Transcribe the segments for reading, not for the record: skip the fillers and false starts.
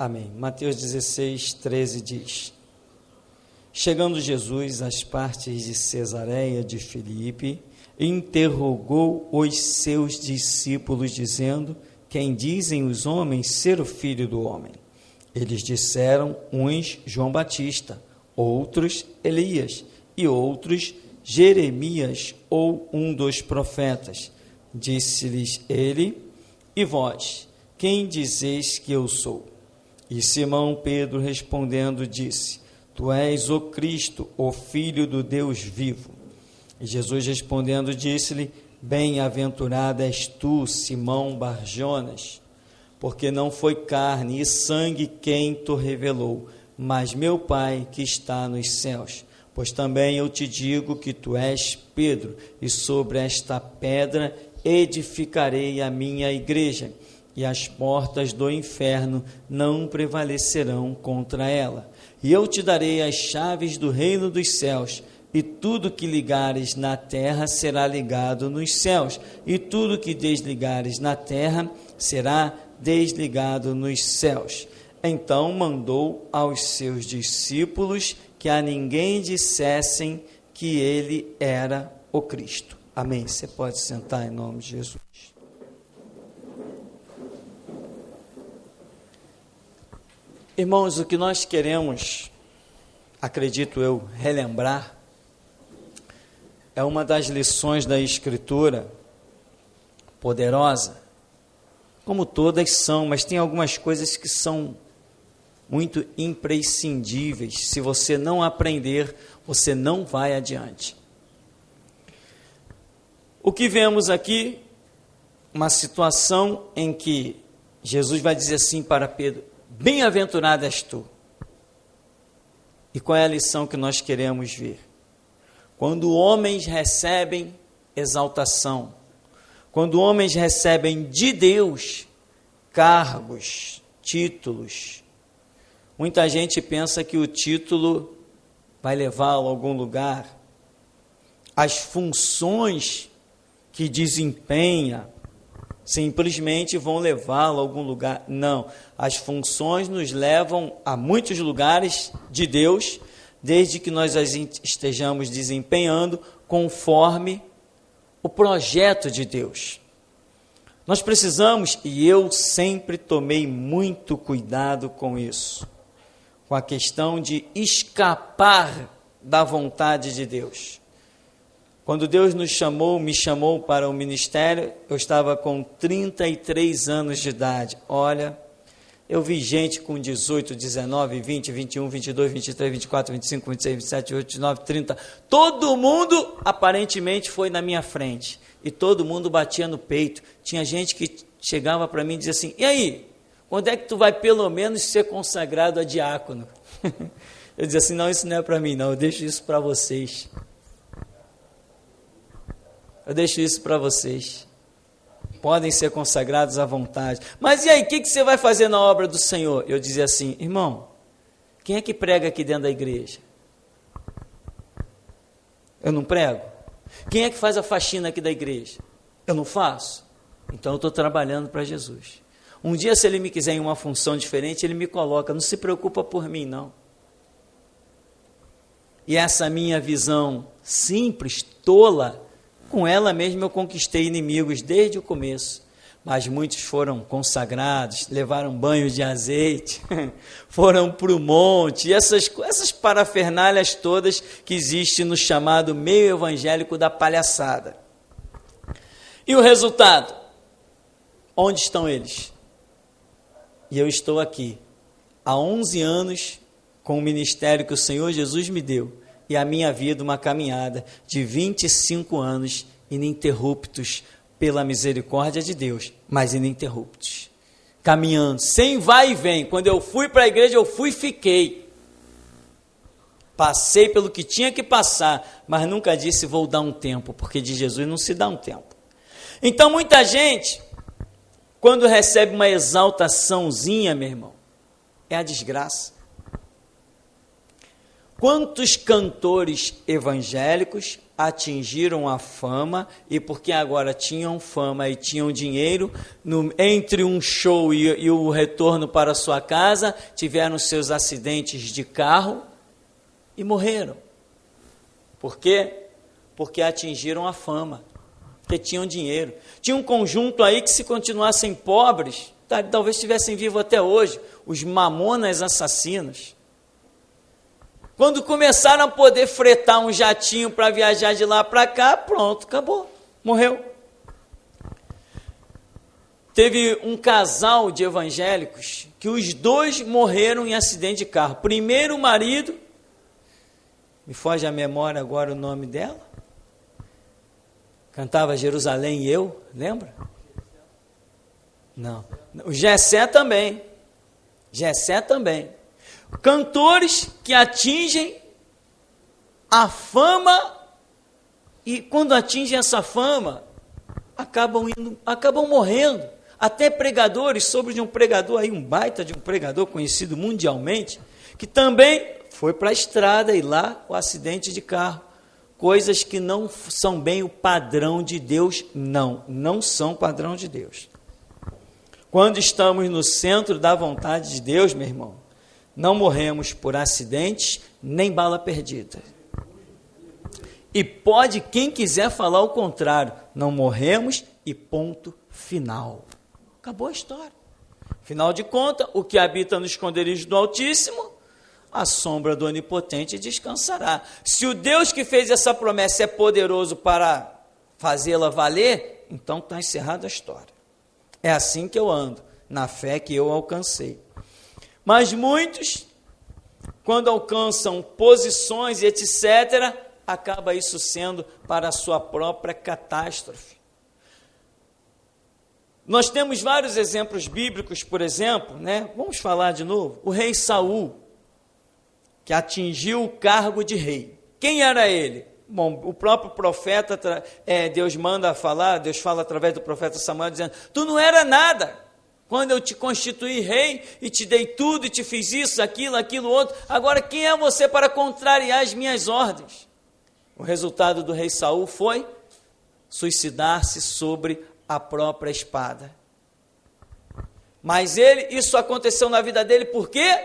Amém. Mateus 16, 13 diz: Chegando Jesus às partes de Cesareia de Filipe, interrogou os seus discípulos, dizendo: Quem dizem os homens ser o Filho do Homem? Eles disseram, uns João Batista, outros Elias, e outros Jeremias ou um dos profetas. Disse-lhes ele: E vós, quem dizeis que eu sou? E Simão Pedro respondendo disse: Tu és o Cristo, o Filho do Deus vivo. E Jesus respondendo disse-lhe: Bem-aventurado és tu, Simão Barjonas, porque não foi carne e sangue quem te revelou, mas meu Pai que está nos céus. Pois também eu te digo que tu és Pedro, e sobre esta pedra edificarei a minha igreja, e as portas do inferno não prevalecerão contra ela. E eu te darei as chaves do reino dos céus, e tudo que ligares na terra será ligado nos céus, e tudo que desligares na terra será desligado nos céus. Então mandou aos seus discípulos que a ninguém dissessem que ele era o Cristo. Amém. Você pode sentar em nome de Jesus. Irmãos, o que nós queremos, acredito eu, relembrar, é uma das lições da Escritura poderosa, como todas são, mas tem algumas coisas que são muito imprescindíveis. Se você não aprender, você não vai adiante. O que vemos aqui, uma situação em que Jesus vai dizer assim para Pedro: Bem-aventurado és tu. E qual é a lição que nós queremos ver? Quando homens recebem exaltação, quando homens recebem de Deus cargos, títulos, muita gente pensa que o título vai levá-lo a algum lugar. As funções que desempenha simplesmente vão levá-lo a algum lugar. Não, as funções nos levam a muitos lugares de Deus, desde que nós as estejamos desempenhando conforme o projeto de Deus. Nós precisamos, e eu sempre tomei muito cuidado com isso, com a questão de escapar da vontade de Deus. Quando Deus me chamou para o ministério, eu estava com 33 anos de idade. Olha, eu vi gente com 18, 19, 20, 21, 22, 23, 24, 25, 26, 27, 28, 29, 30. Todo mundo aparentemente foi na minha frente. E todo mundo batia no peito. Tinha gente que chegava para mim e dizia assim: E aí, quando é que tu vai pelo menos ser consagrado a diácono? Eu dizia assim: Não, isso não é para mim não, eu deixo isso para vocês. Eu deixo isso para vocês. Podem ser consagrados à vontade. Mas e aí, o que você vai fazer na obra do Senhor? Eu dizia assim: Irmão, quem é que prega aqui dentro da igreja? Eu não prego? Quem é que faz a faxina aqui da igreja? Eu não faço? Então eu estou trabalhando para Jesus. Um dia, se Ele me quiser em uma função diferente, Ele me coloca. Não se preocupa por mim, não. E essa minha visão simples, tola, com ela mesmo eu conquistei inimigos desde o começo, mas muitos foram consagrados, levaram banho de azeite, foram para o monte, e essas parafernálias todas que existem no chamado meio evangélico da palhaçada. E o resultado? Onde estão eles? E eu estou aqui, há 11 anos, com o ministério que o Senhor Jesus me deu, e a minha vida uma caminhada de 25 anos ininterruptos pela misericórdia de Deus, mas ininterruptos, caminhando, sem vai e vem. Quando eu fui para a igreja, eu fui e fiquei. Passei pelo que tinha que passar, mas nunca disse vou dar um tempo, porque de Jesus não se dá um tempo. Então muita gente, quando recebe uma exaltaçãozinha, meu irmão, é a desgraça. Quantos cantores evangélicos atingiram a fama, e porque agora tinham fama e tinham dinheiro, entre um show e o retorno para sua casa, tiveram seus acidentes de carro e morreram. Por quê? Porque atingiram a fama, porque tinham dinheiro. Tinha um conjunto aí que, se continuassem pobres, talvez estivessem vivos até hoje, os mamonas assassinos. Quando começaram a poder fretar um jatinho para viajar de lá para cá, pronto, acabou, morreu. Teve um casal de evangélicos que os dois morreram em acidente de carro. Primeiro o marido, me foge a memória agora o nome dela, cantava Jerusalém e Eu, lembra? Não, o Gessé também, cantores que atingem a fama, e quando atingem essa fama, acabam morrendo. Até pregadores, sobre de um pregador aí, um baita de um pregador conhecido mundialmente, que também foi para a estrada, e lá o acidente de carro. Coisas que não são bem o padrão de Deus, não são padrão de Deus. Quando estamos no centro da vontade de Deus, meu irmão, não morremos por acidentes, nem bala perdida. E pode quem quiser falar o contrário, não morremos e ponto final. Acabou a história. Afinal de contas, o que habita no esconderijo do Altíssimo, a sombra do Onipotente descansará. Se o Deus que fez essa promessa é poderoso para fazê-la valer, então está encerrada a história. É assim que eu ando, na fé que eu alcancei. Mas muitos, quando alcançam posições e etc., acaba isso sendo para a sua própria catástrofe. Nós temos vários exemplos bíblicos, por exemplo, vamos falar de novo, o rei Saul, que atingiu o cargo de rei. Quem era ele? Bom, o próprio profeta, Deus manda falar, Deus fala através do profeta Samuel, dizendo, tu não era nada, quando eu te constituí rei, e te dei tudo, e te fiz isso, aquilo, outro, agora quem é você para contrariar as minhas ordens? O resultado do rei Saul foi suicidar-se sobre a própria espada. Mas isso aconteceu na vida dele, por quê?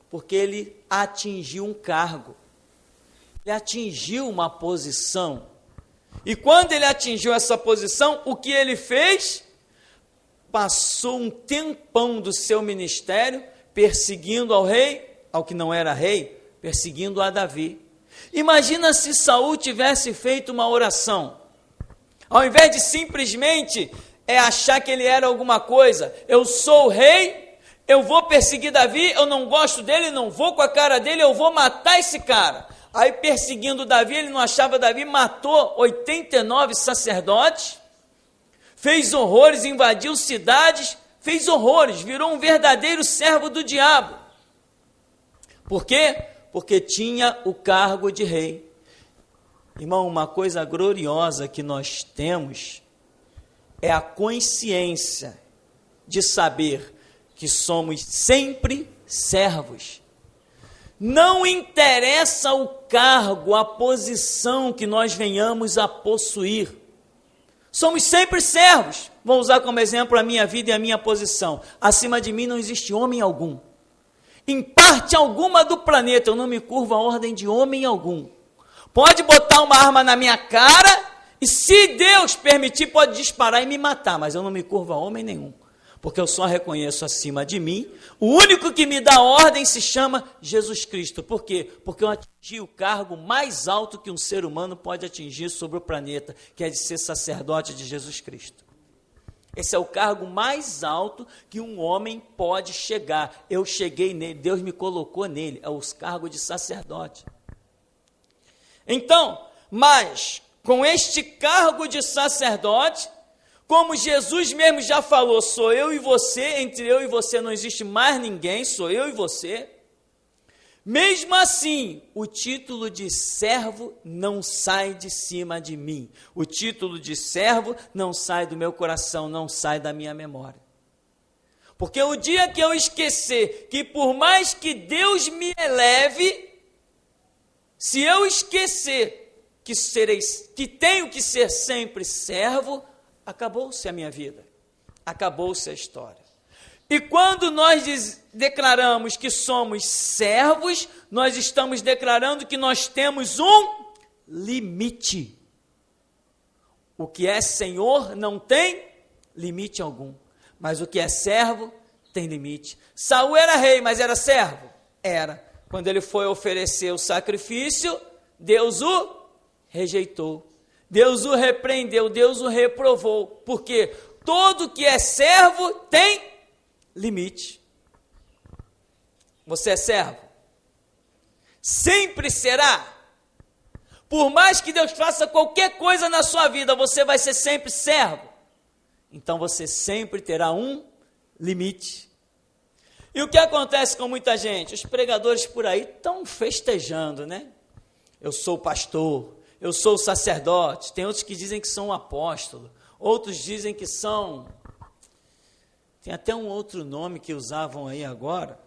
Porque ele atingiu um cargo, ele atingiu uma posição, e quando ele atingiu essa posição, o que ele fez? Passou um tempão do seu ministério perseguindo ao rei, ao que não era rei, perseguindo a Davi. Imagina se Saul tivesse feito uma oração, ao invés de simplesmente achar que ele era alguma coisa, eu sou o rei, eu vou perseguir Davi, eu não gosto dele, não vou com a cara dele, eu vou matar esse cara. Aí perseguindo Davi, ele não achava Davi, matou 89 sacerdotes, fez horrores, invadiu cidades, fez horrores, virou um verdadeiro servo do diabo. Por quê? Porque tinha o cargo de rei. Irmão, uma coisa gloriosa que nós temos é a consciência de saber que somos sempre servos. Não interessa o cargo, a posição que nós venhamos a possuir. Somos sempre servos. Vou usar como exemplo a minha vida e a minha posição. Acima de mim não existe homem algum. Em parte alguma do planeta eu não me curvo à ordem de homem algum. Pode botar uma arma na minha cara e, se Deus permitir, pode disparar e me matar, mas eu não me curvo a homem nenhum, porque eu só reconheço acima de mim, o único que me dá ordem se chama Jesus Cristo. Por quê? Porque eu atingi o cargo mais alto que um ser humano pode atingir sobre o planeta, que é de ser sacerdote de Jesus Cristo. Esse é o cargo mais alto que um homem pode chegar. Eu cheguei nele, Deus me colocou nele, é o cargo de sacerdote. Então, mas com este cargo de sacerdote, como Jesus mesmo já falou, sou eu e você, entre eu e você não existe mais ninguém, sou eu e você. Mesmo assim, o título de servo não sai de cima de mim. O título de servo não sai do meu coração, não sai da minha memória. Porque o dia que eu esquecer que por mais que Deus me eleve, se eu esquecer que tenho que ser sempre servo, acabou-se a minha vida, acabou-se a história. E quando nós declaramos que somos servos, nós estamos declarando que nós temos um limite. O que é senhor não tem limite algum, mas o que é servo tem limite. Saul era rei, mas era servo? Era. Quando ele foi oferecer o sacrifício, Deus o rejeitou. Deus o repreendeu, Deus o reprovou. Porque todo que é servo tem limite. Você é servo? Sempre será. Por mais que Deus faça qualquer coisa na sua vida, você vai ser sempre servo. Então você sempre terá um limite. E o que acontece com muita gente? Os pregadores por aí estão festejando, né? Eu sou pastor, eu sou sacerdote. Tem outros que dizem que são apóstolo, outros dizem que são... Tem até um outro nome que usavam aí agora.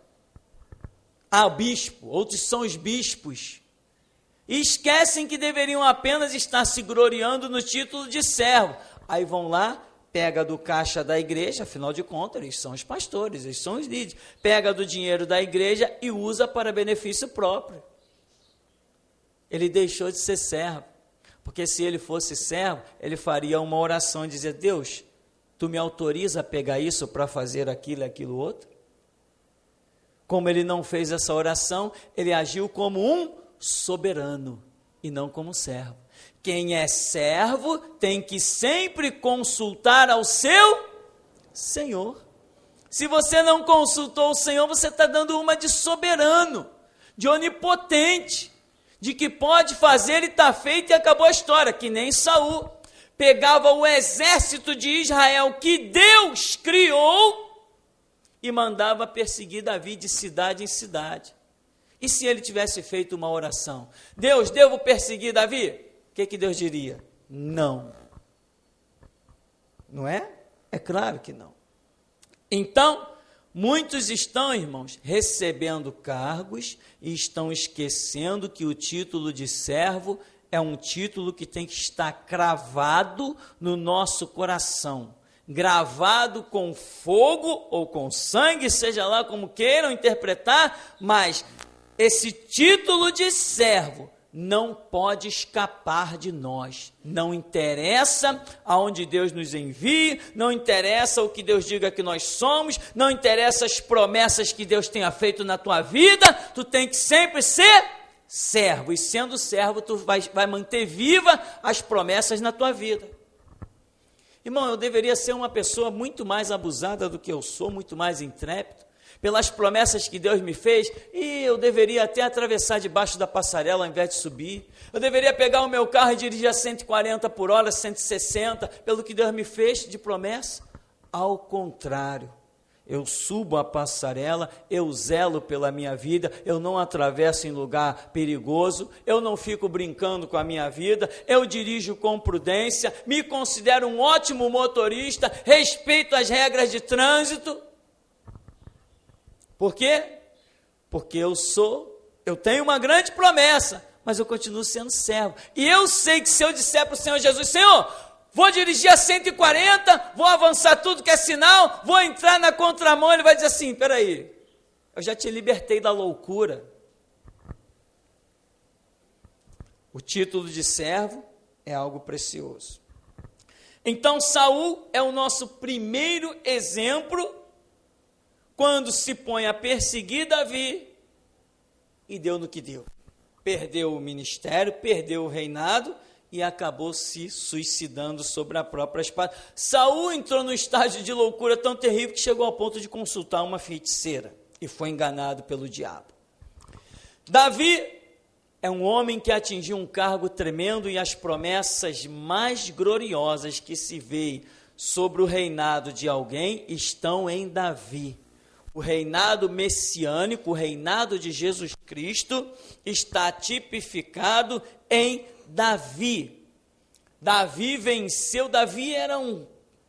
Bispo, outros são os bispos. E esquecem que deveriam apenas estar se gloriando no título de servo. Aí vão lá, pega do caixa da igreja, afinal de contas, eles são os pastores, eles são os líderes. Pega do dinheiro da igreja e usa para benefício próprio. Ele deixou de ser servo. Porque se ele fosse servo, ele faria uma oração e dizia: Deus, tu me autoriza a pegar isso para fazer aquilo e aquilo outro? Como ele não fez essa oração, ele agiu como um soberano e não como servo. Quem é servo tem que sempre consultar ao seu Senhor. Se você não consultou o Senhor, você está dando uma de soberano, de onipotente, de que pode fazer e está feito e acabou a história, que nem Saul. Pegava o exército de Israel que Deus criou e mandava perseguir Davi de cidade em cidade. E se ele tivesse feito uma oração? Deus, devo perseguir Davi? O que Deus diria? Não. Não é? É claro que não. Então, muitos estão, irmãos, recebendo cargos e estão esquecendo que o título de servo é um título que tem que estar cravado no nosso coração, gravado com fogo ou com sangue, seja lá como queiram interpretar, mas esse título de servo não pode escapar de nós. Não interessa aonde Deus nos envie, não interessa o que Deus diga que nós somos, não interessa as promessas que Deus tenha feito na tua vida, tu tem que sempre ser servo, e sendo servo, tu vai manter viva as promessas na tua vida. Irmão, eu deveria ser uma pessoa muito mais abusada do que eu sou, muito mais intrépido, pelas promessas que Deus me fez, e eu deveria até atravessar debaixo da passarela ao invés de subir. Eu deveria pegar o meu carro e dirigir a 140 por hora, 160, pelo que Deus me fez de promessa. Ao contrário, eu subo a passarela, eu zelo pela minha vida, eu não atravesso em lugar perigoso, eu não fico brincando com a minha vida, eu dirijo com prudência, me considero um ótimo motorista, respeito as regras de trânsito. Por quê? Porque eu tenho uma grande promessa, mas eu continuo sendo servo. E eu sei que se eu disser para o Senhor Jesus: Senhor, vou dirigir a 140, vou avançar tudo que é sinal, vou entrar na contramão, ele vai dizer assim: peraí, eu já te libertei da loucura. O título de servo é algo precioso. Então Saul é o nosso primeiro exemplo quando se põe a perseguir Davi, e deu no que deu. Perdeu o ministério, perdeu o reinado, e acabou se suicidando sobre a própria espada. Saul entrou num estágio de loucura tão terrível que chegou ao ponto de consultar uma feiticeira, e foi enganado pelo diabo. Davi é um homem que atingiu um cargo tremendo, e as promessas mais gloriosas que se vê sobre o reinado de alguém estão em Davi. O reinado messiânico, o reinado de Jesus Cristo, está tipificado em Davi. Davi venceu. Davi era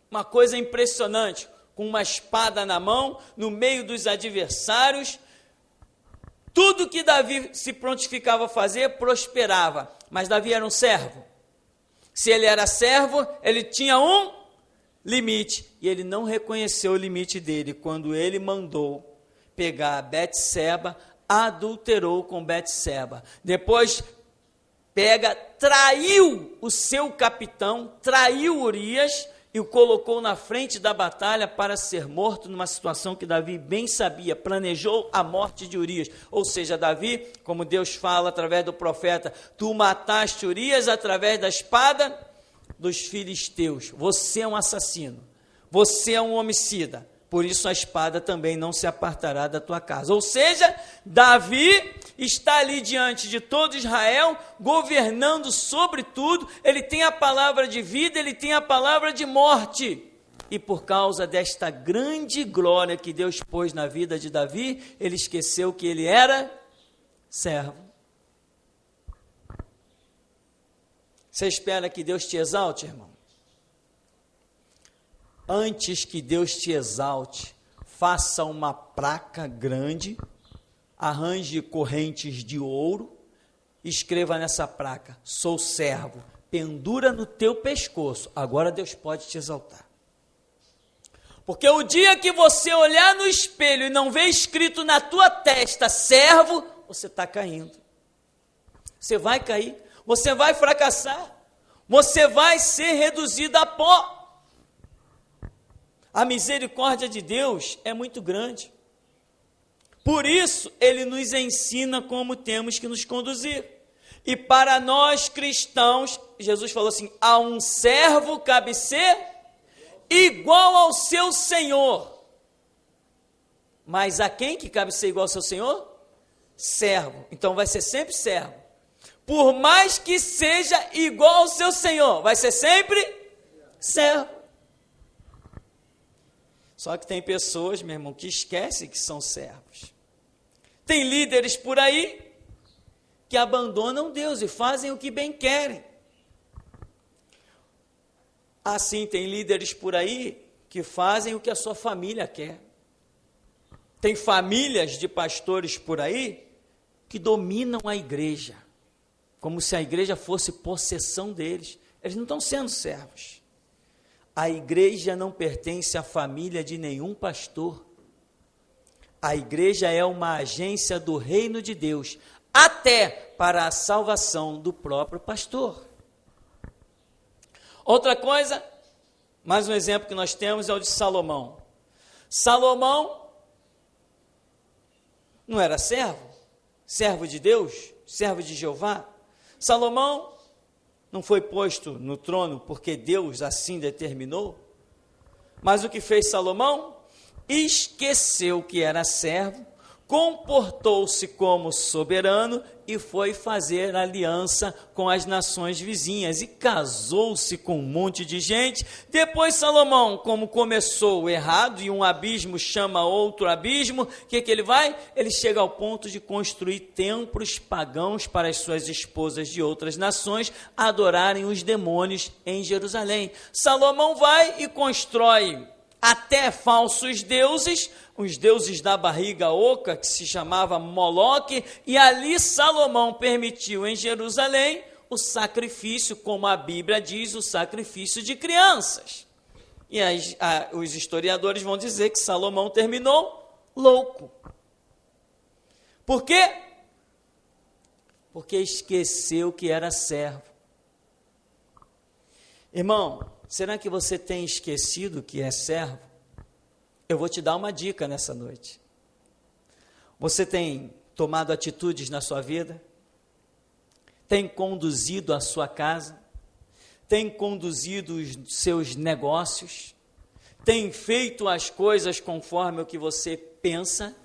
uma coisa impressionante, com uma espada na mão, no meio dos adversários, Tudo que Davi se prontificava a fazer, prosperava. Mas Davi era um servo. Se ele era servo, ele tinha um limite. E ele não reconheceu o limite dele. Quando ele mandou pegar Betseba, adulterou com Betseba. Depois traiu o seu capitão, traiu Urias e o colocou na frente da batalha para ser morto numa situação que Davi bem sabia, planejou a morte de Urias. Ou seja, Davi, como Deus fala através do profeta, tu mataste Urias através da espada dos filisteus. Você é um assassino, você é um homicida, por isso a espada também não se apartará da tua casa. Ou seja, Davi está ali diante de todo Israel, governando sobre tudo, ele tem a palavra de vida, ele tem a palavra de morte. E por causa desta grande glória que Deus pôs na vida de Davi, ele esqueceu que ele era servo. Você espera que Deus te exalte, irmão? Antes que Deus te exalte, faça uma placa grande, arranje correntes de ouro, escreva nessa placa, sou servo, pendura no teu pescoço, agora Deus pode te exaltar. Porque o dia que você olhar no espelho e não ver escrito na tua testa, servo, você está caindo. Você vai cair, você vai fracassar, você vai ser reduzido a pó. A misericórdia de Deus é muito grande. Por isso, Ele nos ensina como temos que nos conduzir. E para nós cristãos, Jesus falou assim, a um servo cabe ser igual ao seu Senhor. Mas a quem que cabe ser igual ao seu Senhor? Servo. Então vai ser sempre servo. Por mais que seja igual ao seu Senhor, vai ser sempre servo. Só que tem pessoas, meu irmão, que esquecem que são servos. Tem líderes por aí que abandonam Deus e fazem o que bem querem. Assim, tem líderes por aí que fazem o que a sua família quer. Tem famílias de pastores por aí que dominam a igreja, como se a igreja fosse possessão deles. Eles não estão sendo servos. A igreja não pertence à família de nenhum pastor. A igreja é uma agência do reino de Deus, até para a salvação do próprio pastor. Outra coisa, mais um exemplo que nós temos é o de Salomão. Salomão não era servo? Servo de Deus? Servo de Jeová? Salomão não foi posto no trono porque Deus assim determinou? Mas o que fez Salomão? Esqueceu que era servo, comportou-se como soberano e foi fazer aliança com as nações vizinhas e casou-se com um monte de gente. Depois Salomão, como começou errado e um abismo chama outro abismo, o que ele vai? Ele chega ao ponto de construir templos pagãos para as suas esposas de outras nações adorarem os demônios em Jerusalém. Salomão vai e constrói até falsos deuses, os deuses da barriga oca, que se chamava Moloque, e ali Salomão permitiu em Jerusalém o sacrifício, como a Bíblia diz, o sacrifício de crianças. E os historiadores vão dizer que Salomão terminou louco. Por quê? Porque esqueceu que era servo. Irmão, será que você tem esquecido que é servo? Eu vou te dar uma dica nessa noite. Você tem tomado atitudes na sua vida? Tem conduzido a sua casa? Tem conduzido os seus negócios? Tem feito as coisas conforme o que você pensa?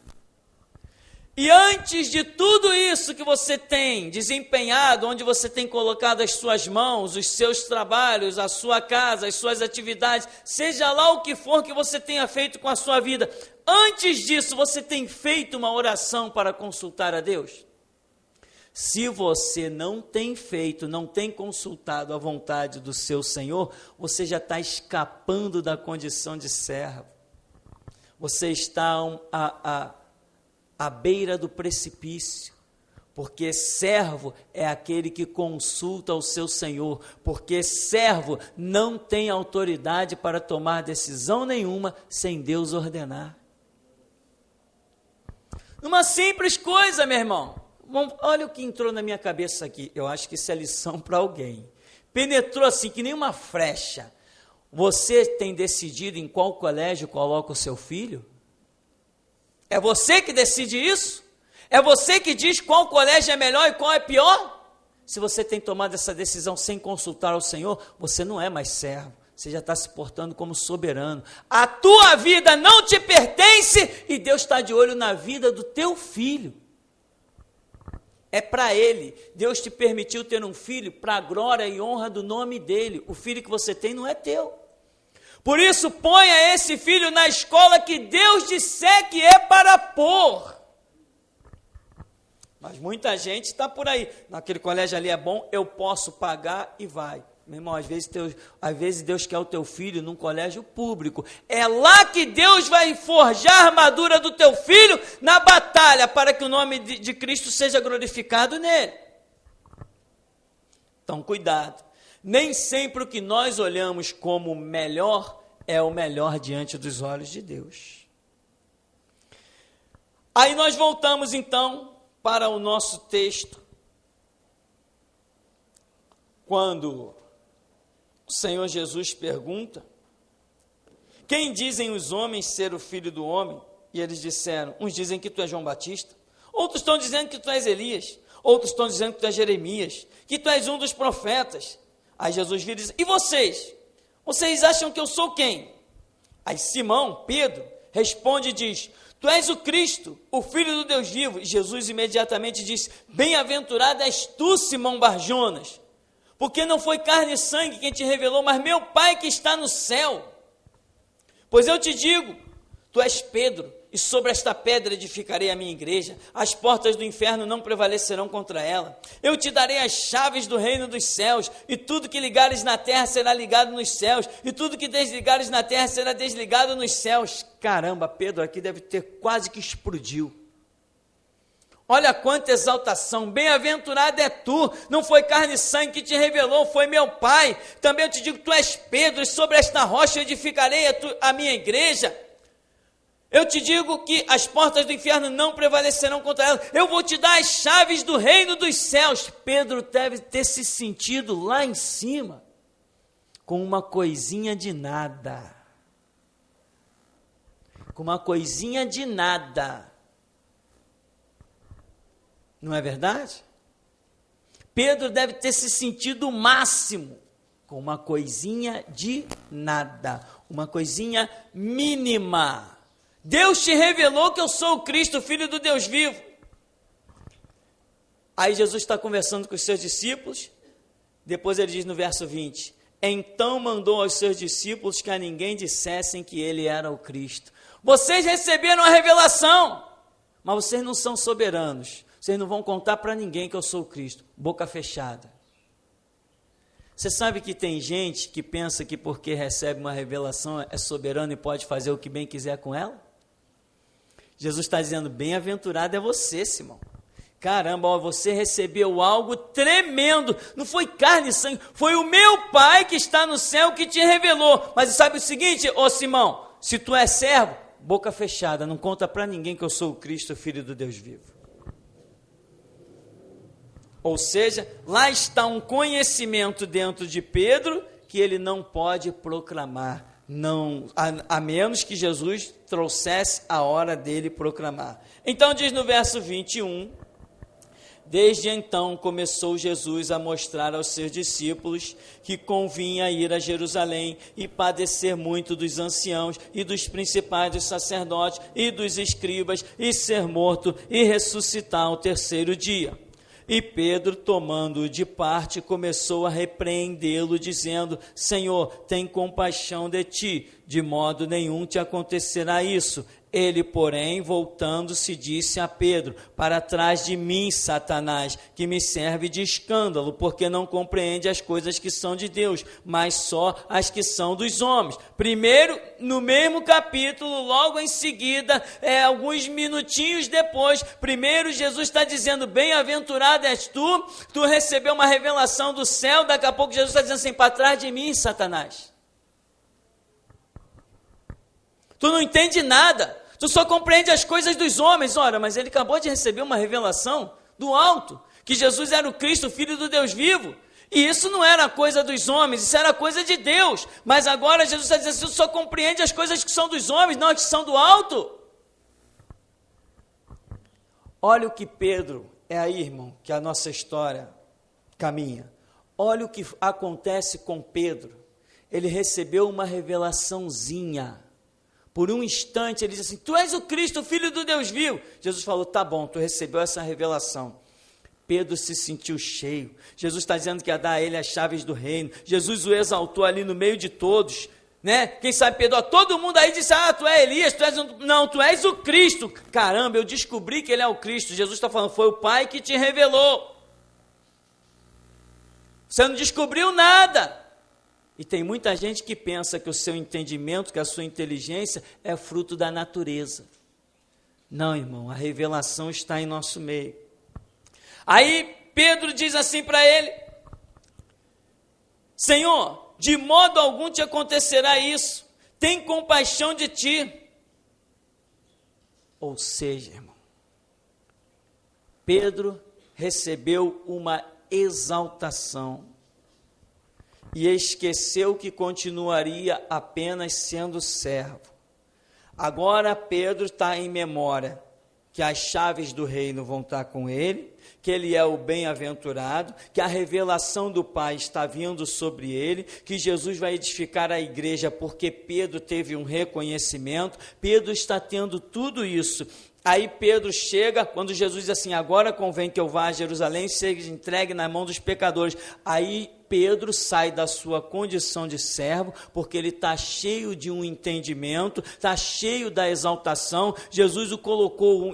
E antes de tudo isso que você tem desempenhado, onde você tem colocado as suas mãos, os seus trabalhos, a sua casa, as suas atividades, seja lá o que for que você tenha feito com a sua vida, antes disso você tem feito uma oração para consultar a Deus? Se você não tem feito, não tem consultado a vontade do seu Senhor, você já está escapando da condição de servo. Você está à beira do precipício, porque servo é aquele que consulta o seu senhor, porque servo não tem autoridade para tomar decisão nenhuma sem Deus ordenar. Uma simples coisa, meu irmão. Olha o que entrou na minha cabeça aqui. Eu acho que isso é lição para alguém. Penetrou assim, que nem uma flecha. Você tem decidido em qual colégio coloca o seu filho? É você que decide isso? É você que diz qual colégio é melhor e qual é pior? Se você tem tomado essa decisão sem consultar o Senhor, você não é mais servo. Você já está se portando como soberano. A tua vida não te pertence e Deus está de olho na vida do teu filho. É para ele. Deus te permitiu ter um filho para a glória e honra do nome dele. O filho que você tem não é teu. Por isso, ponha esse filho na escola que Deus disser que é para pôr. Mas muita gente está por aí. Naquele colégio ali é bom, eu posso pagar e vai. Meu irmão, às vezes Deus quer o teu filho num colégio público. É lá que Deus vai forjar a armadura do teu filho na batalha, para que o nome de Cristo seja glorificado nele. Então, cuidado. Nem sempre o que nós olhamos como melhor é o melhor diante dos olhos de Deus. Aí nós voltamos então para o nosso texto, quando o Senhor Jesus pergunta: quem dizem os homens ser o Filho do Homem? E eles disseram: uns dizem que tu és João Batista, outros estão dizendo que tu és Elias, outros estão dizendo que tu és Jeremias, que tu és um dos profetas. Aí Jesus vira e diz: e vocês? Vocês acham que eu sou quem? Aí Simão, Pedro, responde e diz: tu és o Cristo, o Filho do Deus vivo. E Jesus imediatamente diz: bem-aventurado és tu, Simão Barjonas, porque não foi carne e sangue quem te revelou, mas meu Pai que está no céu. Pois eu te digo, tu és Pedro, e sobre esta pedra edificarei a minha igreja, as portas do inferno não prevalecerão contra ela. Eu te darei as chaves do reino dos céus, e tudo que ligares na terra será ligado nos céus, e tudo que desligares na terra será desligado nos céus. Caramba, Pedro aqui deve ter quase que explodiu. Olha quanta exaltação, bem-aventurado é tu, não foi carne e sangue que te revelou, foi meu Pai. Também eu te digo, tu és Pedro, e sobre esta rocha edificarei a minha igreja. Eu te digo que as portas do inferno não prevalecerão contra ela. Eu vou te dar as chaves do reino dos céus. Pedro deve ter se sentido lá em cima, com uma coisinha de nada. Com uma coisinha de nada. Não é verdade? Pedro deve ter se sentido o máximo, com uma coisinha de nada. Uma coisinha mínima. Deus te revelou que eu sou o Cristo, o Filho do Deus vivo. Aí Jesus está conversando com os seus discípulos, depois ele diz no verso 20, então mandou aos seus discípulos que a ninguém dissessem que ele era o Cristo. Vocês receberam a revelação, mas vocês não são soberanos, vocês não vão contar para ninguém que eu sou o Cristo, boca fechada. Você sabe que tem gente que pensa que porque recebe uma revelação é soberano e pode fazer o que bem quiser com ela? Jesus está dizendo, bem-aventurado é você, Simão. Caramba, ó, você recebeu algo tremendo, não foi carne e sangue, foi o meu Pai que está no céu que te revelou. Mas sabe o seguinte, ô Simão, se tu és servo, boca fechada, não conta para ninguém que eu sou o Cristo, Filho do Deus vivo. Ou seja, lá está um conhecimento dentro de Pedro que ele não pode proclamar. Não, a menos que Jesus trouxesse a hora dele proclamar. Então diz no verso 21, desde então começou Jesus a mostrar aos seus discípulos que convinha ir a Jerusalém e padecer muito dos anciãos e dos principais dos sacerdotes e dos escribas e ser morto e ressuscitar ao terceiro dia. E Pedro, tomando-o de parte, começou a repreendê-lo, dizendo, Senhor, tem compaixão de ti, de modo nenhum te acontecerá isso. Ele, porém, voltando-se, disse a Pedro: para trás de mim, Satanás, que me serve de escândalo, porque não compreende as coisas que são de Deus, mas só as que são dos homens. Primeiro, no mesmo capítulo, logo em seguida, alguns minutinhos depois, primeiro Jesus está dizendo: bem-aventurado és tu recebeu uma revelação do céu. Daqui a pouco Jesus está dizendo assim: para trás de mim, Satanás. Tu não entende nada, tu só compreende as coisas dos homens. Ora, mas ele acabou de receber uma revelação do alto, que Jesus era o Cristo, o Filho do Deus vivo, e isso não era coisa dos homens, isso era coisa de Deus. Mas agora Jesus está dizendo assim: tu só compreende as coisas que são dos homens, não as que são do alto. Olha o que Pedro, é aí, irmão, que a nossa história caminha. Olha o que acontece com Pedro. Ele recebeu uma revelaçãozinha. Por um instante ele disse assim: tu és o Cristo, o Filho do Deus vivo. Jesus falou: tá bom, tu recebeu essa revelação. Pedro se sentiu cheio. Jesus está dizendo que ia dar a ele as chaves do reino. Jesus o exaltou ali no meio de todos, né? Quem sabe Pedro, todo mundo aí disse: ah, tu é Elias, tu és não, tu és o Cristo. Caramba, eu descobri que ele é o Cristo. Jesus está falando: foi o Pai que te revelou. Você não descobriu nada. E tem muita gente que pensa que o seu entendimento, que a sua inteligência é fruto da natureza. Não, irmão, a revelação está em nosso meio. Aí Pedro diz assim para ele: Senhor, de modo algum te acontecerá isso, tem compaixão de ti. Ou seja, irmão, Pedro recebeu uma exaltação e esqueceu que continuaria apenas sendo servo. Agora Pedro está em memória que as chaves do reino vão estar com ele, que ele é o bem-aventurado, que a revelação do Pai está vindo sobre ele, que Jesus vai edificar a igreja porque Pedro teve um reconhecimento. Pedro está tendo tudo isso. Aí Pedro chega, quando Jesus diz assim: agora convém que eu vá a Jerusalém e seja entregue na mão dos pecadores. Aí Pedro sai da sua condição de servo, porque ele está cheio de um entendimento, está cheio da exaltação. Jesus o colocou,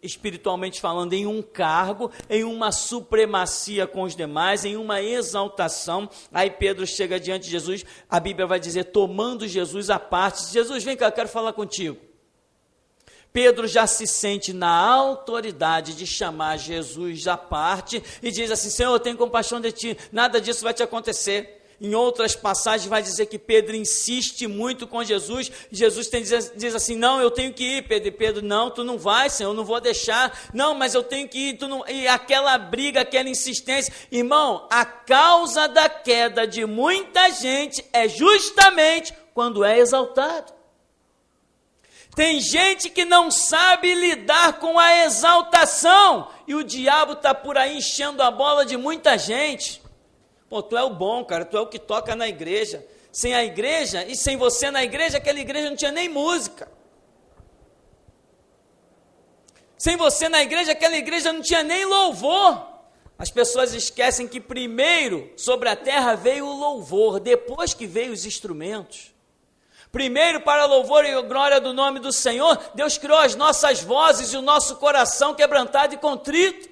espiritualmente falando, em um cargo, em uma supremacia com os demais, em uma exaltação. Aí Pedro chega diante de Jesus, a Bíblia vai dizer, tomando Jesus à parte: Jesus, vem cá, eu quero falar contigo. Pedro já se sente na autoridade de chamar Jesus à parte e diz assim: Senhor, eu tenho compaixão de ti, nada disso vai te acontecer. Em outras passagens vai dizer que Pedro insiste muito com Jesus. Jesus diz assim: não, eu tenho que ir, Pedro. E Pedro: não, tu não vai, Senhor, eu não vou deixar. Não, mas eu tenho que ir. Tu não... E aquela briga, aquela insistência. Irmão, a causa da queda de muita gente é justamente quando é exaltado. Tem gente que não sabe lidar com a exaltação, e o diabo está por aí enchendo a bola de muita gente. Pô, tu é o bom, cara, tu é o que toca na igreja. Sem a igreja e sem você na igreja, aquela igreja não tinha nem música. Sem você na igreja, aquela igreja não tinha nem louvor. As pessoas esquecem que primeiro sobre a terra veio o louvor, depois que veio os instrumentos. Primeiro, para louvor e glória do nome do Senhor, Deus criou as nossas vozes e o nosso coração quebrantado e contrito.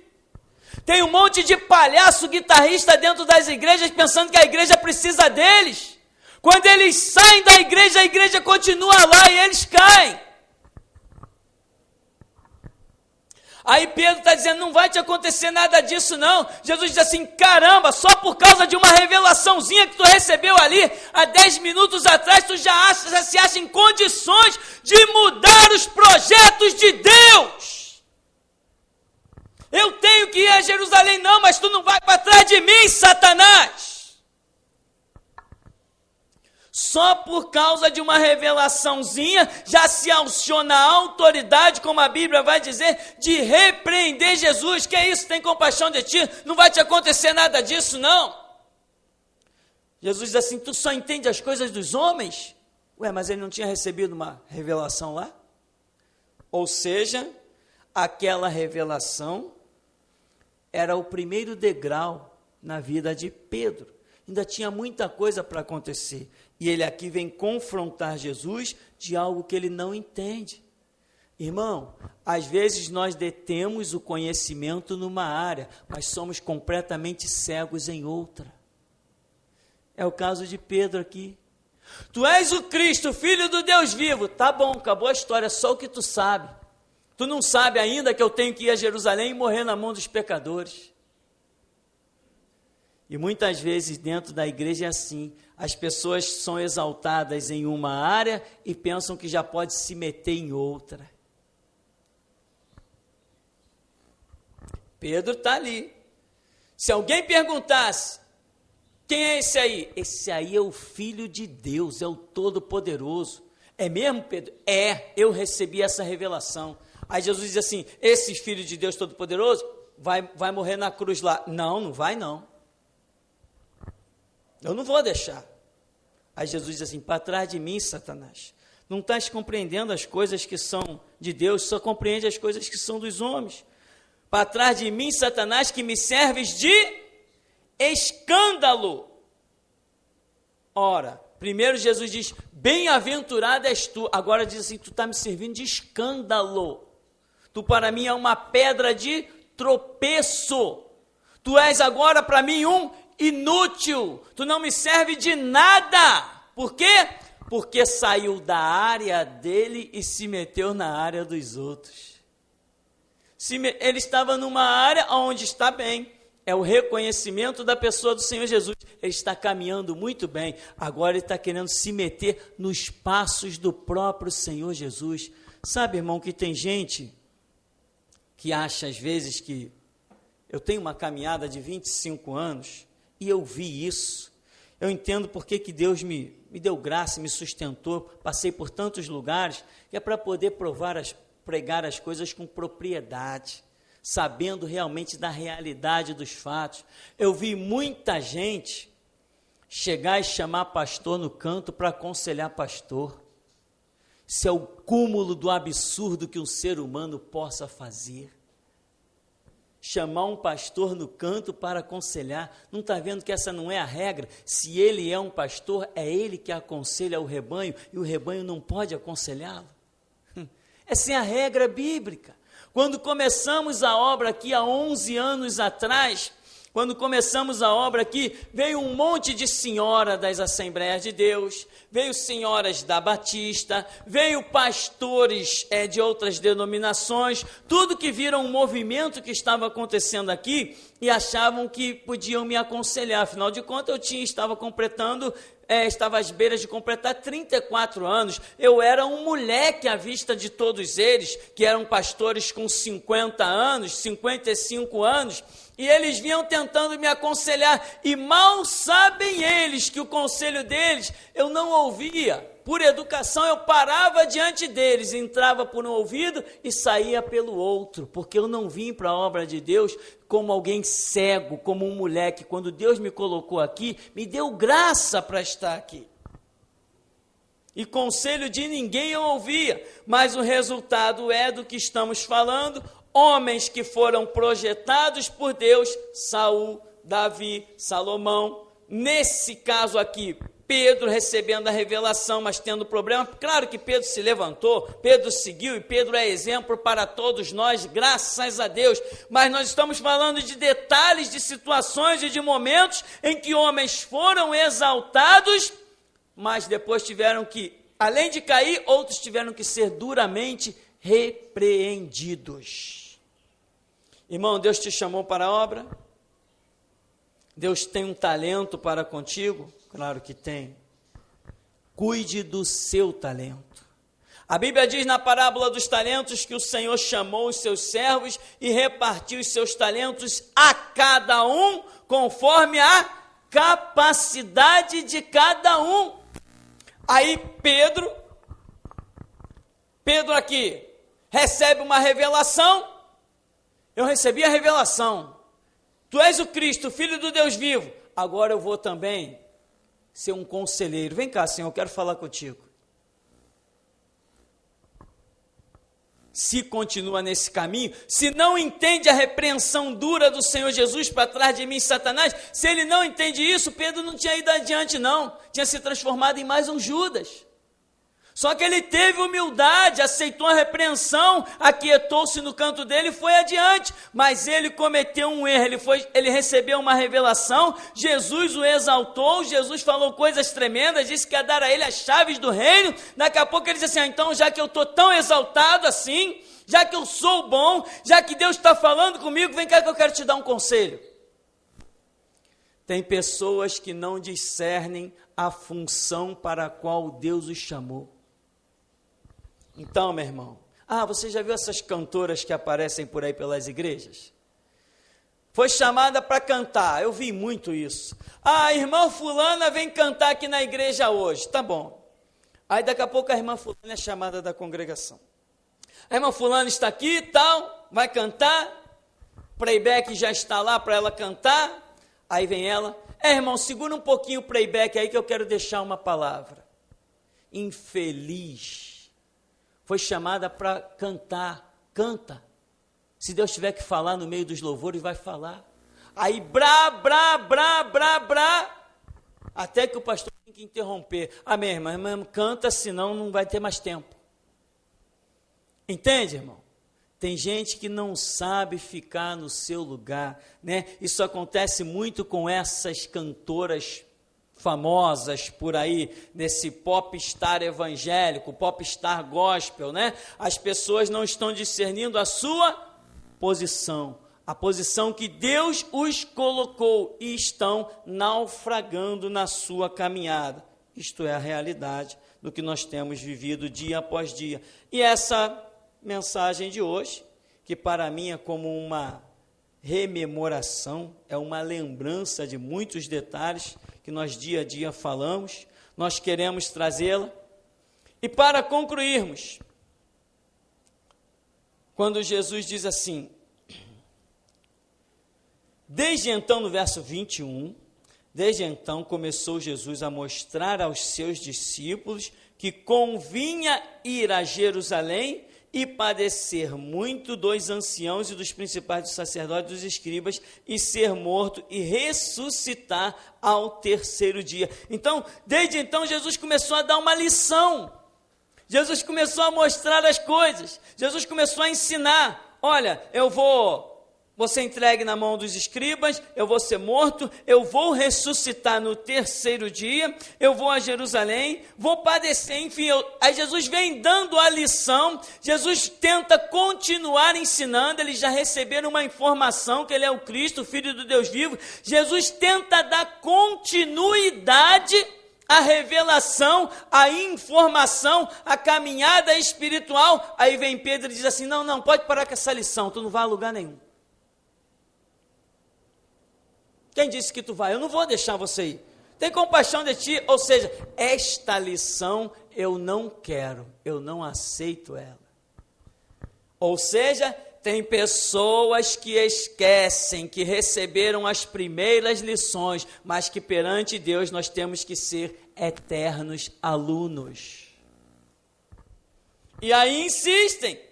Tem um monte de palhaço guitarrista dentro das igrejas pensando que a igreja precisa deles. Quando eles saem da igreja, a igreja continua lá e eles caem. Aí Pedro está dizendo: não vai te acontecer nada disso não. Jesus diz assim: caramba, só por causa de uma revelaçãozinha que tu recebeu ali, há 10 minutos atrás, tu já se acha em condições de mudar os projetos de Deus. Eu tenho que ir a Jerusalém, não, mas tu não vai para trás de mim, Satanás. Só por causa de uma revelaçãozinha, já se aciona a autoridade, como a Bíblia vai dizer, de repreender Jesus. Que é isso? Tem compaixão de ti? Não vai te acontecer nada disso, não. Jesus diz assim: tu só entende as coisas dos homens? Ué, mas ele não tinha recebido uma revelação lá? Ou seja, aquela revelação era o primeiro degrau na vida de Pedro. Ainda tinha muita coisa para acontecer. E ele aqui vem confrontar Jesus de algo que ele não entende. Irmão, às vezes nós detemos o conhecimento numa área, mas somos completamente cegos em outra. É o caso de Pedro aqui. Tu és o Cristo, Filho do Deus vivo. Tá bom, acabou a história, só o que tu sabe. Tu não sabe ainda que eu tenho que ir a Jerusalém e morrer na mão dos pecadores. E muitas vezes dentro da igreja é assim. As pessoas são exaltadas em uma área e pensam que já pode se meter em outra. Pedro está ali. Se alguém perguntasse, quem é esse aí? Esse aí é o Filho de Deus, é o Todo-Poderoso. É mesmo, Pedro? É, eu recebi essa revelação. Aí Jesus diz assim, esse Filho de Deus Todo-Poderoso vai morrer na cruz lá. Não, não vai não. Eu não vou deixar. Aí Jesus diz assim, para trás de mim, Satanás. Não estás compreendendo as coisas que são de Deus, só compreende as coisas que são dos homens. Para trás de mim, Satanás, que me serves de escândalo. Ora, primeiro Jesus diz, bem-aventurado és tu. Agora diz assim, tu está me servindo de escândalo. Tu para mim é uma pedra de tropeço. Tu és agora para mim um inútil. Tu não me serve de nada. Por quê? Porque saiu da área dele e se meteu na área dos outros. Ele estava numa área onde está bem, é o reconhecimento da pessoa do Senhor Jesus, ele está caminhando muito bem, agora ele está querendo se meter nos passos do próprio Senhor Jesus. Sabe, irmão, que tem gente que acha às vezes que eu tenho uma caminhada de 25 anos e eu vi isso, eu entendo porque que Deus me deu graça, me sustentou, passei por tantos lugares, que é para poder pregar as coisas com propriedade, sabendo realmente da realidade dos fatos. Eu vi muita gente chegar e chamar pastor no canto para aconselhar pastor. Isso é o cúmulo do absurdo que um ser humano possa fazer. Chamar um pastor no canto para aconselhar. Não está vendo que essa não é a regra? Se ele é um pastor, é ele que aconselha o rebanho e o rebanho não pode aconselhá-lo. Essa é a regra bíblica. Quando começamos a obra aqui há 11 anos atrás, quando começamos a obra aqui, veio um monte de senhora das Assembleias de Deus, veio senhoras da Batista, veio pastores de outras denominações, tudo que viram um movimento que estava acontecendo aqui e achavam que podiam me aconselhar. Afinal de contas, estava às beiras de completar 34 anos. Eu era um moleque à vista de todos eles, que eram pastores com 50 anos, 55 anos, e eles vinham tentando me aconselhar, e mal sabem eles que o conselho deles eu não ouvia. Por educação eu parava diante deles, entrava por um ouvido e saía pelo outro, porque eu não vim para a obra de Deus como alguém cego, como um moleque. Quando Deus me colocou aqui, me deu graça para estar aqui. E conselho de ninguém eu ouvia, mas o resultado é do que estamos falando, homens que foram projetados por Deus, Saul, Davi, Salomão, nesse caso aqui, Pedro recebendo a revelação, mas tendo problema. Claro que Pedro se levantou, Pedro seguiu, e Pedro é exemplo para todos nós, graças a Deus, mas nós estamos falando de detalhes, de situações e de momentos em que homens foram exaltados, mas depois tiveram que, além de cair, outros tiveram que ser duramente repreendidos. Irmão, Deus te chamou para a obra? Deus tem um talento para contigo? Claro que tem. Cuide do seu talento. A Bíblia diz na parábola dos talentos que o Senhor chamou os seus servos e repartiu os seus talentos a cada um conforme a capacidade de cada um. Aí Pedro aqui recebe uma revelação. Eu recebi a revelação. Tu és o Cristo, Filho do Deus vivo. Agora eu vou também ser um conselheiro. Vem cá, Senhor, eu quero falar contigo. se continua nesse caminho, se não entende a repreensão dura do Senhor Jesus para trás de mim, Satanás, se ele não entende isso, Pedro não tinha ido adiante não, tinha se transformado em mais um Judas. Só que ele teve humildade, aceitou a repreensão, aquietou-se no canto dele e foi adiante. Mas ele cometeu um erro, ele recebeu uma revelação, Jesus o exaltou, Jesus falou coisas tremendas, disse que ia dar a ele as chaves do reino. Daqui a pouco ele disse assim, então já que eu estou tão exaltado assim, já que eu sou bom, já que Deus está falando comigo, vem cá que eu quero te dar um conselho. Tem pessoas que não discernem a função para a qual Deus os chamou. Então, meu irmão, você já viu essas cantoras que aparecem por aí pelas igrejas? Foi chamada para cantar, eu vi muito isso. A irmã fulana vem cantar aqui na igreja hoje, tá bom. Aí daqui a pouco a irmã fulana é chamada da congregação. A irmã fulana está aqui e tal, vai cantar, playback já está lá para ela cantar, aí vem ela, irmão, segura um pouquinho o playback aí que eu quero deixar uma palavra. Infeliz. Foi chamada para cantar, canta. Se Deus tiver que falar no meio dos louvores, vai falar. Aí, brá, até que o pastor tem que interromper. Amém, irmã, canta, senão não vai ter mais tempo. Entende, irmão? Tem gente que não sabe ficar no seu lugar, né? Isso acontece muito com essas cantoras famosas por aí, nesse popstar evangélico, popstar gospel, né? As pessoas não estão discernindo a sua posição, a posição que Deus os colocou e estão naufragando na sua caminhada. Isto é a realidade do que nós temos vivido dia após dia. E essa mensagem de hoje, que para mim é como uma rememoração, é uma lembrança de muitos detalhes que nós dia a dia falamos, nós queremos trazê-la. E para concluirmos, quando Jesus diz assim, desde então, no verso 21, desde então começou Jesus a mostrar aos seus discípulos que convinha ir a Jerusalém e padecer muito dos anciãos e dos principais dos sacerdotes e dos escribas, e ser morto e ressuscitar ao terceiro dia. Então, desde então, Jesus começou a dar uma lição. Jesus começou a mostrar as coisas. Jesus começou a ensinar. Olha, eu vou ser entregue na mão dos escribas, eu vou ser morto, eu vou ressuscitar no terceiro dia, eu vou a Jerusalém, vou padecer, enfim, aí Jesus vem dando a lição, Jesus tenta continuar ensinando, eles já receberam uma informação que ele é o Cristo, o Filho do Deus vivo, Jesus tenta dar continuidade à revelação, à informação, à caminhada espiritual. Aí vem Pedro e diz assim, não, pode parar com essa lição, tu não vai a lugar nenhum. Quem disse que tu vai? Eu não vou deixar você ir. Tem compaixão de ti, ou seja, esta lição eu não quero, eu não aceito ela. Ou seja, tem pessoas que esquecem que receberam as primeiras lições, mas que perante Deus nós temos que ser eternos alunos. E aí insistem.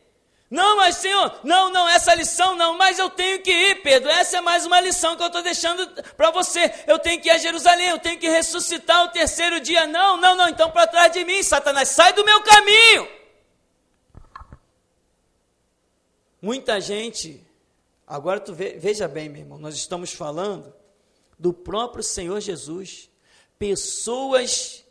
Não, mas Senhor, não, essa lição não, mas eu tenho que ir, Pedro, essa é mais uma lição que eu estou deixando para você, eu tenho que ir a Jerusalém, eu tenho que ressuscitar o terceiro dia, não, então para trás de mim, Satanás, sai do meu caminho. Muita gente, agora veja bem, meu irmão, nós estamos falando do próprio Senhor Jesus, pessoas,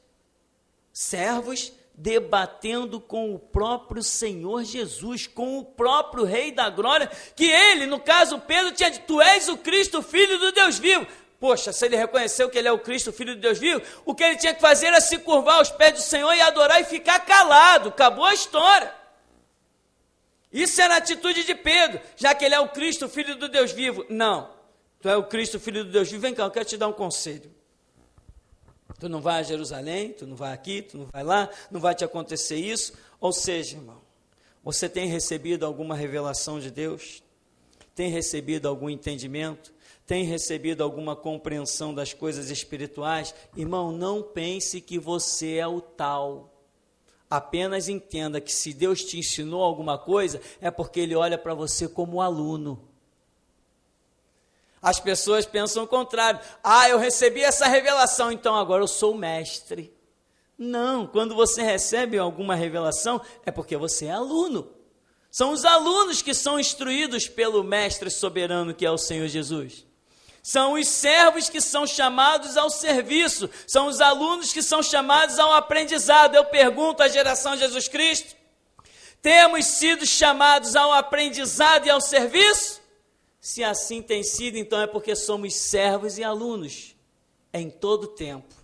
servos, debatendo com o próprio Senhor Jesus, com o próprio Rei da Glória, que ele, no caso Pedro, tinha dito, tu és o Cristo, Filho do Deus vivo. Poxa, se ele reconheceu que ele é o Cristo, Filho de Deus vivo, o que ele tinha que fazer era se curvar aos pés do Senhor e adorar e ficar calado, acabou a história. Isso era a atitude de Pedro, já que ele é o Cristo, Filho do Deus vivo. Não, tu é o Cristo, Filho do Deus vivo, vem cá, eu quero te dar um conselho. Tu não vai a Jerusalém, tu não vai aqui, tu não vai lá, não vai te acontecer isso. Ou seja, irmão, você tem recebido alguma revelação de Deus? Tem recebido algum entendimento? Tem recebido alguma compreensão das coisas espirituais? Irmão, não pense que você é o tal. Apenas entenda que se Deus te ensinou alguma coisa, é porque Ele olha para você como aluno. As pessoas pensam o contrário. Eu recebi essa revelação, então agora eu sou o mestre. Não, quando você recebe alguma revelação, é porque você é aluno. São os alunos que são instruídos pelo mestre soberano, que é o Senhor Jesus. São os servos que são chamados ao serviço, são os alunos que são chamados ao aprendizado. Eu pergunto à geração de Jesus Cristo, temos sido chamados ao aprendizado e ao serviço? Se assim tem sido, então é porque somos servos e alunos, em todo tempo,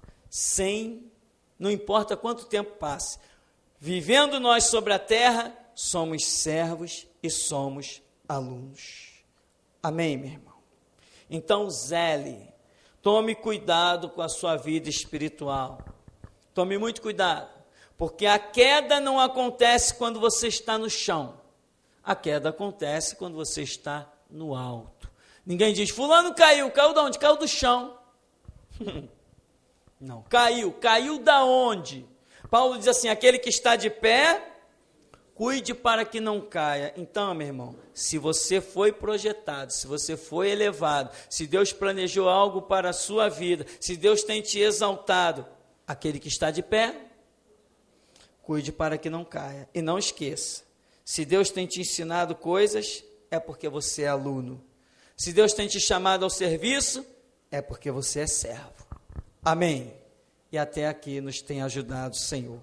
não importa quanto tempo passe. Vivendo nós sobre a terra, somos servos e somos alunos. Amém, meu irmão? Então, zele, tome cuidado com a sua vida espiritual. Tome muito cuidado, porque a queda não acontece quando você está no chão. A queda acontece quando você está no alto. Ninguém diz, fulano caiu de onde? Caiu do chão. Não, caiu da onde? Paulo diz assim, aquele que está de pé, cuide para que não caia. Então, meu irmão, se você foi projetado, se você foi elevado, se Deus planejou algo para a sua vida, se Deus tem te exaltado, aquele que está de pé, cuide para que não caia. E não esqueça, se Deus tem te ensinado coisas, é porque você é aluno. Se Deus tem te chamado ao serviço, é porque você é servo. Amém. E até aqui nos tem ajudado o Senhor.